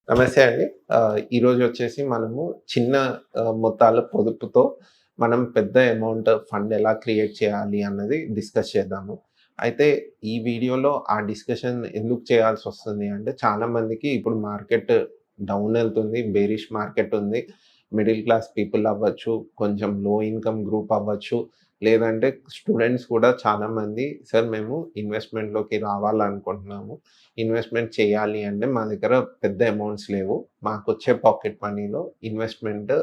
నమస్తే అండి. ఈరోజు వచ్చేసి మనము చిన్న మొత్తాల పొదుపుతో మనం పెద్ద అమౌంట్ ఫండ్ ఎలా క్రియేట్ చేయాలి అన్నది డిస్కస్ చేద్దాము. అయితే ఈ వీడియోలో ఆ డిస్కషన్ ఎందుకు చేయాల్సొస్తుంది అంటే చాలామందికి ఇప్పుడు మార్కెట్ డౌన్ ఎళ్తుంది. బేరిష్ మార్కెట్ ఉంది. మిడిల్ క్లాస్ పీపుల్ అవ్వచ్చు, కొంచెం లో ఇన్‌కమ్ గ్రూప్ అవ్వచ్చు, లేదంటే స్టూడెంట్స్ కూడా చాలామంది సార్ మేము ఇన్వెస్ట్‌మెంట్‌లోకి రావాలనుకుంటున్నాము. ఇన్వెస్ట్‌మెంట్ చేయాలి అంటే మా దగ్గర పెద్ద అమౌంట్స్ లేవు. మాకొచ్చే పాకెట్ మనీలో ఇన్వెస్ట్‌మెంట్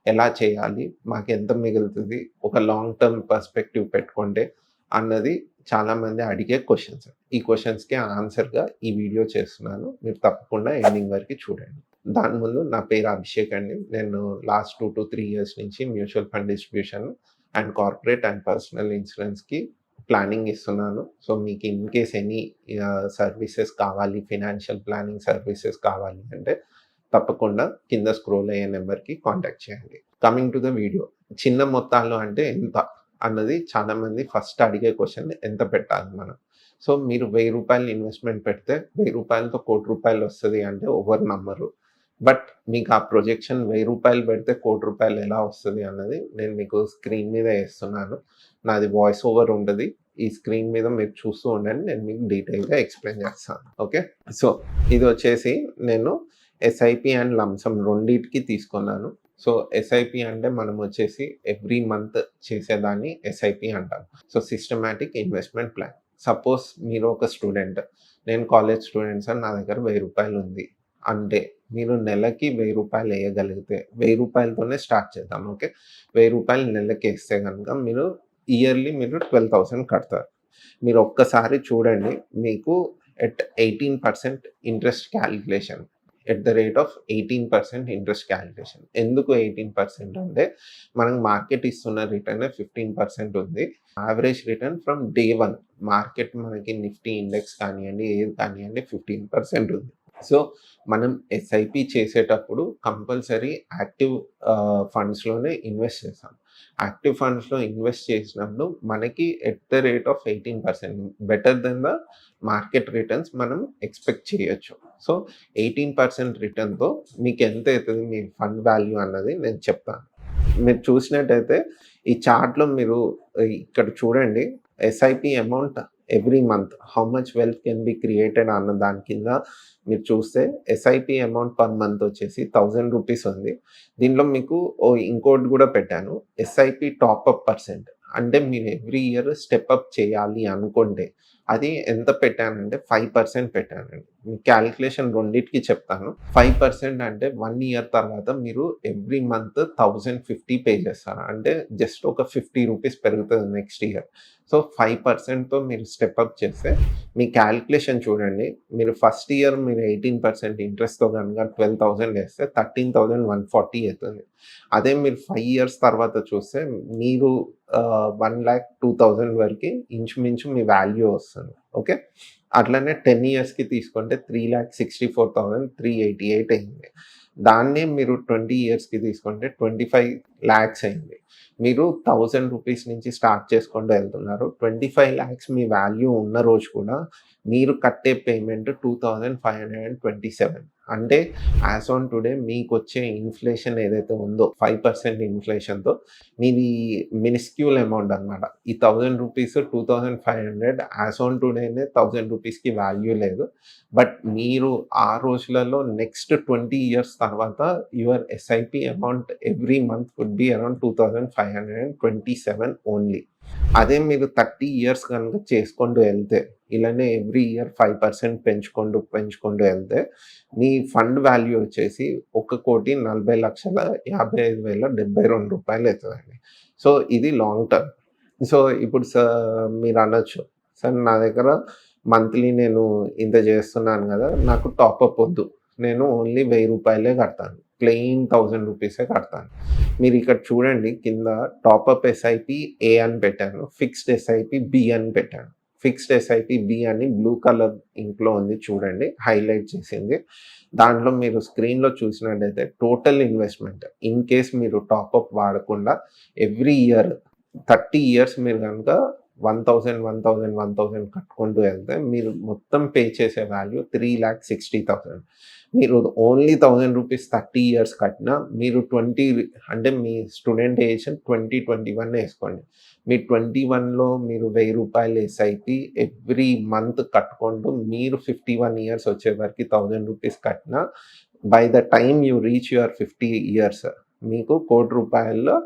ఎలా చేయాలి? మాకెంత మిగులుతది? ఒక లాంగ్ టర్మ్ పర్స్పెక్టివ్ పెట్టుకుంటే అన్నది చాలామంది అడిగే క్వెషన్స్. ఈ క్వెషన్స్‌కి ఆన్సర్‌గా ఈ వీడియో చేస్తున్నాను. మీరు తప్పకుండా ఎండింగ్ వరకు చూడండి. దాని ముందు నా పేరు అభిషేక్ అండి. నేను లాస్ట్ 2-3 ఇయర్స్ నుంచి mutual fund distribution and corporate and personal ఇన్సూరెన్స్‌కి ప్లానింగ్ ఇస్తున్నాను. సో, మీకు ఇన్ కేస్ ఎనీ సర్వీసెస్ కావాలి, ఫైనాన్షియల్ ప్లానింగ్ సర్వీసెస్ కావాలి అంటే తప్పకుండా కింద స్క్రోల్ అయ్యే నెంబర్‌కి కాంటాక్ట్ చేయండి. Coming to the video. చిన్న మొత్తాల్లో అంటే ఎంత అన్నది చాలామంది ఫస్ట్ అడిగే క్వెషన్ ఎంత పెట్టాలి మనం? సో, మీరు రూ. 1000 ఇన్వెస్ట్‌మెంట్ పెడితే రూ. 1000తో రూ. 1,00,00,000 వస్తది అంటే ఎవ్వరు నమ్మరు. బట్ మీకు ఆ ప్రొజెక్షన్ రూ. 1000 పెడితే రూ. 1,00,00,000 ఎలా వస్తది అన్నది నేను మీకు స్క్రీన్ మీద ఏస్తున్నాను. నాది వాయిస్ ఓవర్ ఉంటది. ఈ స్క్రీన్ మీద మీరు చూస్తూ ఉండండి. నేను మీకు డీటెయిల్‌గా ఎక్స్‌ప్లెయిన్ చేస్తాను. ఓకే. సో, ఇదొచ్చేసి నేను ఎస్ఐపి అండ్ లంప్ సమ్ రెండిటికి తీసుకున్నాను. సో, ఎస్ఐపి అంటే మనం వచ్చేసి ఎవ్రీ మంత్ చేసేదాన్ని ఎస్ఐపి అంటాం. So, systematic investment plan. Suppose మీరు ఒక స్టూడెంట్. నేను కాలేజ్ స్టూడెంట్ సార్ నా దగ్గర రూ. 1000 ఉంది. అంటే మీరు నెలకి రూ. 1000 ఎయగలిగితే రూ. 1000తోనే స్టార్ట్ చేద్దాం. ఓకే. రూ. 1000 నెలకేస్తే గనుక మీరు ఇయర్‌లీ మీరు 12,000 కడతారు. మీరు ఒక్కసారి చూడండి మీకు at 18% interest calculation. At the rate of 18% interest calculation. ఎందుకు 18% అంటే మనకు మార్కెట్ ఇస్తున్న రిటర్న్ 15% ఉంది. Average return from day 1 market మనకి నిఫ్టీ ఇండెక్స్ కానియండి, ఏది కానియండి 15% ఉంది. సో, మనం ఎస్ఐపి చేసేటప్పుడు కంపల్సరీ యాక్టివ్ ఫండ్స్‌లోనే ఇన్వెస్ట్ చేస్తాం. యాక్టివ్ ఫండ్స్‌లో ఇన్వెస్ట్ చేసినప్పుడు మనకి at the rate of 18% better than the market returns మనం ఎక్స్‌పెక్ట్ చేయొచ్చు. సో, 18% రిటర్న్‌తో మీకు ఎంత అయితది మీ ఫండ్ వాల్యూ అన్నది నేను చెప్తాను. మీరు చూసినట్టయితే ఈ చార్ట్‌లో మీరు ఇక్కడ చూడండి SIP amount every month how much wealth can be created అన్న దాని కింద మీరు చూస్తే ఎస్ఐపి అమౌంట్ పర్ మంత్ వచ్చేసి రూ. 1000 ఉంది. దీంట్లో మీకు ఇంకోటి కూడా పెట్టాను. SIP top up percent. అంటే మీరు ఎవ్రీ ఇయర్ స్టెప్ అప్ చేయాలి అనుకుంటే అది ఎంత పెట్టానంటే 5% పెట్టానండి. మీ క్యాలిక్యులేషన్ రెండిటికి చెప్తాను. 5% అంటే 1 ఇయర్ తర్వాత మీరు ఎవ్రీ మంత్ 1050 పే చేస్తారు. అంటే జస్ట్ ఒక రూ. 50 పెరుగుతది నెక్స్ట్ ఇయర్. సో, 5%తో మీరు స్టెప్ అప్ చేస్తే మీ క్యాలిక్యులేషన్ చూడండి. మీరు ఫస్ట్ ఇయర్ మీరు 18% ఇంట్రెస్ట్‌తో గనుక 12,000 వేస్తే 13,140 అయితది. అదే మీరు 5 ఇయర్స్ తర్వాత చూస్తే మీరు 1,02,000 వరకి ఇంచుమించు మీ వాల్యూ వస్తుంది. ఓకే. అట్లనే 10 ఇయర్స్‌కి తీసుకుంటే 3,64,388 అయింది. దాన్నే మీరు 20 ఇయర్స్‌కి తీసుకుంటే 25,00,000 అయింది. మీరు రూ. 1,000 నుంచి స్టార్ట్ చేసుకుంటూ వెళ్తున్నారు. 25,00,000 మీ వాల్యూ ఉన్న రోజు కూడా మీరు కట్టే పేమెంట్ 2,527. అంటే యాస్ ఆన్ టుడే మీకొచ్చే ఇన్‌ఫ్లేషన్ ఏదైతే ఉందో 5% ఇన్‌ఫ్లేషన్‌తో మీది మినిస్క్యూల్ అమౌంట్ అనమాట. ఈ రూ. 1,000 2,500 యాస్ ఆన్ టుడేనే రూ. 1,000కి వాల్యూ లేదు. బట్ మీరు ఆ రోజులలో నెక్స్ట్ 20 ఇయర్స్ తర్వాత your SIP amount every month would be around 2,527 only. అదే మీరు 30 ఇయర్స్ కనుక చేసుకుంటూ వెళ్తే ఇలానే ఎవ్రీ ఇయర్ 5% పెంచుకుంటూ వెళ్తే మీ ఫండ్ వాల్యూ వచ్చేసి రూ. 1,40,55,072 అయితదండి. సో, ఇది లాంగ్ టర్మ్. సో, ఇప్పుడు మీరు అనొచ్చు, సార్ నా దగ్గర మంత్లీ నేను ఇంత చేస్తున్నాను కదా! నాకు టాపప్ వద్దు. నేను ఓన్లీ రూ. 1,000 కడతాను. ప్లెయిన్ రూ. 1,000 కడతాను. మీరు ఇక్కడ చూడండి కింద టాపప్ ఎస్ఐపి ఏ అని పెట్టాను. ఫిక్స్డ్ ఎస్ఐపి బి అని పెట్టాను. ఫిక్స్డ్ ఎస్ఐపి బి అని బ్లూ కలర్ ఇంక్‌లో ఉంది చూడండి. హైలైట్ చేసింది. దాంట్లో మీరు స్క్రీన్‌లో చూసినట్టయితే టోటల్ ఇన్వెస్ట్‌మెంట్ ఇన్ కేస్ మీరు టాపప్ వాడకుండా ఎవ్రీ ఇయర్ 30 ఇయర్స్ మీరు గనుక 1000, 1000, 1000 కట్టుకుంటూ వెళ్తే మీరు మొత్తం పే చేసే వాల్యూ 3,60,000. మీరు ఓన్లీ 1000 రూపీస్ 30 ఇయర్స్ కట్టినా మీరు 20 అంటే మీ స్టూడెంట్ ఏజ్ 20, 21 వేసుకోండి. మీ 21లో మీరు ₹1000 ఎస్ఐపి ఎవ్రీ మంత్ కట్టుకుంటూ మీరు 51 ఇయర్స్ వచ్చే వరకు 1000 రూపీస్ కట్టినా by the time you reach your 50 years మీకు ₹1,00,00,000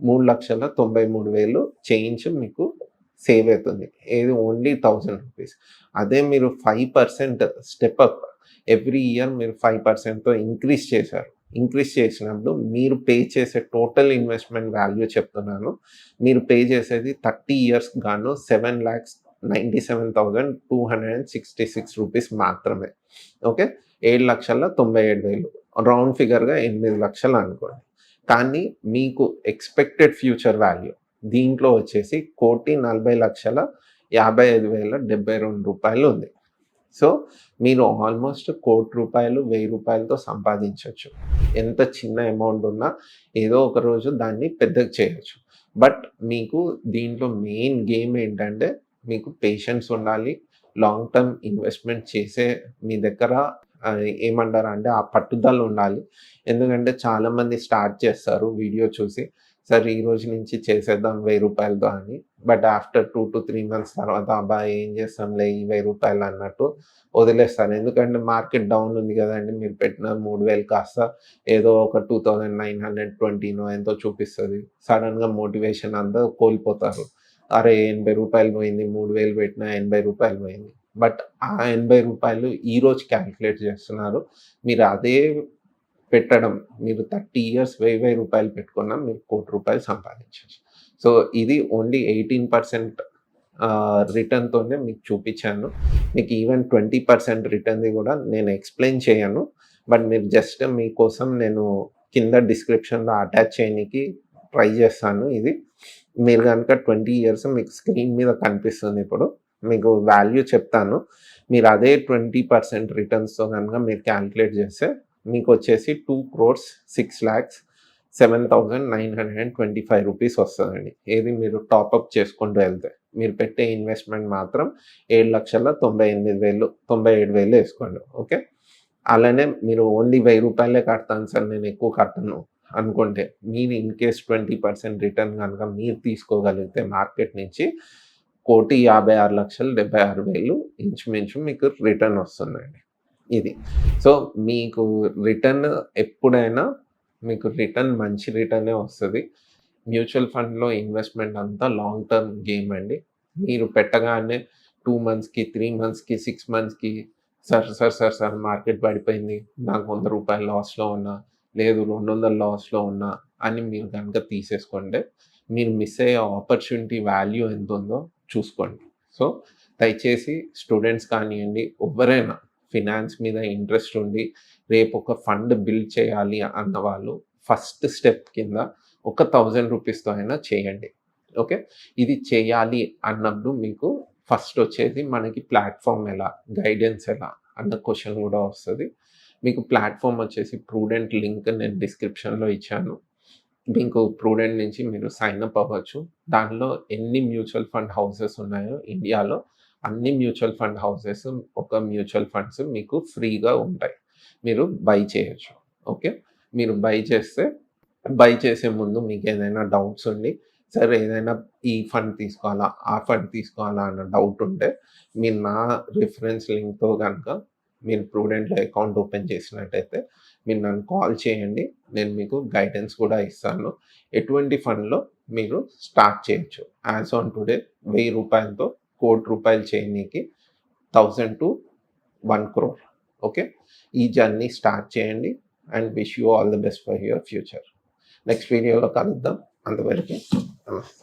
3,93,000 చేంజ్ మీకు సేవ్ అవుతుంది. ఏది ఓన్లీ 1000 రూపీస్. అదే మీరు 5% స్టెప్ అప్ ఎవ్రీ ఇయర్ మీరు 5%తో ఇంక్రీజ్ చేశారు. ఇంక్రీజ్ చేసినప్పుడు మీరు పే చేసే టోటల్ ఇన్వెస్ట్మెంట్ వాల్యూ చెప్తున్నాను. మీరు పే చేసేది 30 ఇయర్స్ గాను 7,97,266 రూపీస్ మాత్రమే. ఓకే, 7,97,000 రౌండ్ ఫిగర్గా 8 లక్షలు అనుకోండి. కానీ మీకు ఎక్స్పెక్టెడ్ ఫ్యూచర్ వాల్యూ దీంట్లో వచ్చేసి 1,40,55,072 ఉంది. సో మీరు ఆల్మోస్ట్ ₹1,00,00,000 ₹1,000తో సంపాదించవచ్చు. ఎంత చిన్న అమౌంట్ ఉన్నా ఏదో ఒక రోజు దాన్ని పెద్దగా చేయొచ్చు. బట్ మీకు దీంట్లో మెయిన్ గేమ్ ఏంటంటే మీకు పేషెన్స్ ఉండాలి. లాంగ్ టర్మ్ ఇన్వెస్ట్మెంట్ చేసే మీ దగ్గర ఏమంటారు అంటే ఆ పట్టుదల ఉండాలి. ఎందుకంటే చాలామంది స్టార్ట్ చేస్తారు వీడియో చూసి, సరే ఈ రోజు నుంచి చేసేద్దాం ₹1000తో అని. బట్ ఆఫ్టర్ 2-3 మంత్స్ తర్వాత అబ్బా ఏం చేస్తాంలే ఈ ₹1000 అన్నట్టు వదిలేస్తారు. ఎందుకంటే మార్కెట్ డౌన్ ఉంది కదండి, మీరు పెట్టిన 3000 కాస్త ఏదో ఒక 2,920నో ఎంతో చూపిస్తుంది. సడన్గా మోటివేషన్ అంతా కోల్పోతారు. అరే ₹80 పోయింది, 3000 పెట్టినా ₹80 పోయింది. బట్ ఆ ₹80 ఈరోజు క్యాలిక్యులేట్ చేస్తున్నారు. మీరు అదే పెట్టడం మీరు 30 ఇయర్స్ ₹1000 పెట్టుకున్నా మీరు ₹1,00,00,000 సంపాదించవచ్చు. సో ఇది ఓన్లీ 18% రిటర్న్తోనే మీకు చూపించాను. మీకు ఈవెన్ 20% రిటర్న్ది కూడా నేను ఎక్స్ప్లెయిన్ చేయను. బట్ మీరు జస్ట్ మీకోసం నేను కింద డిస్క్రిప్షన్లో అటాచ్ చేయడానికి ట్రై చేస్తాను. ఇది మీరు కనుక 20 ఇయర్స్ మీకు స్క్రీన్ మీద కనిపిస్తుంది. ఇప్పుడు మీకు వాల్యూ చెప్తాను. మీరు అదే 20% రిటర్న్స్తో కనుక మీరు క్యాలిక్యులేట్ చేస్తే మీకు వచ్చేసి 2,06,07,925 రూపీస్ వస్తుందండి. ఏది మీరు టాపప్ చేసుకుంటూ వెళ్తే మీరు పెట్టే ఇన్వెస్ట్మెంట్ మాత్రం 7,98,000 వేసుకోండి. ఓకే, అలానే మీరు ఓన్లీ ₹1000 కడతాను సార్ నేను ఎక్కువ కట్టను అనుకుంటే మీరు ఇన్ కేస్ 20% రిటర్న్ కనుక మీరు తీసుకోగలిగితే మార్కెట్ నుంచి 1,56,76,000 ఇంచుమించు మీకు రిటర్న్ వస్తుందండి. ఇది సో మీకు రిటర్న్ ఎప్పుడైనా మీకు రిటర్న్ మంచి రిటర్నే వస్తుంది. మ్యూచువల్ ఫండ్లో ఇన్వెస్ట్మెంట్ అంతా లాంగ్ టర్మ్ గేమ్ అండి. మీరు పెట్టగానే 2 మంత్స్కి 3 మంత్స్కి 6 మంత్స్కి సార్ మార్కెట్ పడిపోయింది, నాకు ₹100 లాస్లో ఉన్నా, లేదు 200 లాస్లో ఉన్నా అని మీరు కనుక తీసేసుకోండి. మీరు మిస్ అయ్యే ఆపర్చునిటీ వాల్యూ ఎంత ఉందో చూసుకోండి. సో దయచేసి స్టూడెంట్స్ కానివ్వండి, ఎవరైనా ఫినాన్స్ మీద ఇంట్రెస్ట్ ఉండి రేపు ఒక ఫండ్ బిల్డ్ చేయాలి అన్న వాళ్ళు ఫస్ట్ స్టెప్ కింద ఒక ₹1,000 అయినా చేయండి. ఓకే, ఇది చేయాలి అన్నప్పుడు మీకు ఫస్ట్ వచ్చేది మనకి ప్లాట్ఫామ్ ఎలా, గైడెన్స్ ఎలా అన్న క్వశ్చన్ కూడా వస్తుంది. మీకు ప్లాట్ఫామ్ వచ్చేసి ప్రూడెంట్ లింక్ నేను డిస్క్రిప్షన్లో ఇచ్చాను. మీకు ప్రూడెంట్ నుంచి మీరు సైన్ అప్ అవ్వచ్చు. దానిలో ఎన్ని మ్యూచువల్ ఫండ్ హౌసెస్ ఉన్నాయో ఇండియాలో అన్ని మ్యూచువల్ ఫండ్ హౌసెస్ ఒక మ్యూచువల్ ఫండ్స్ మీకు ఫ్రీగా ఉంటాయి, మీరు బై చేయొచ్చు. ఓకే, మీరు బై చేసే ముందు మీకు ఏదైనా డౌట్స్ ఉండి సరే ఏదైనా ఈ ఫండ్ తీసుకోవాలా ఆ ఫండ్ తీసుకోవాలా అన్న డౌట్ ఉంటే మీరు నా రిఫరెన్స్ లింక్తో కనుక మీరు ప్రూడెంట్లో అకౌంట్ ఓపెన్ చేసినట్టయితే మీరు నన్ను కాల్ చేయండి, నేను మీకు గైడెన్స్ కూడా ఇస్తాను. ఎటువంటి ఫండ్లో మీరు స్టార్ట్ చేయొచ్చు. యాజ్ ఆన్ టుడే ₹1000తో ₹1,00,00,000 చేయనీకి 1,000 to 1 crore. ఓకే, ఈ జర్నీ స్టార్ట్ చేయండి and wish you all the best for your future. Next వీడియోలో కలుద్దాం. అంతవరకు నమస్తే.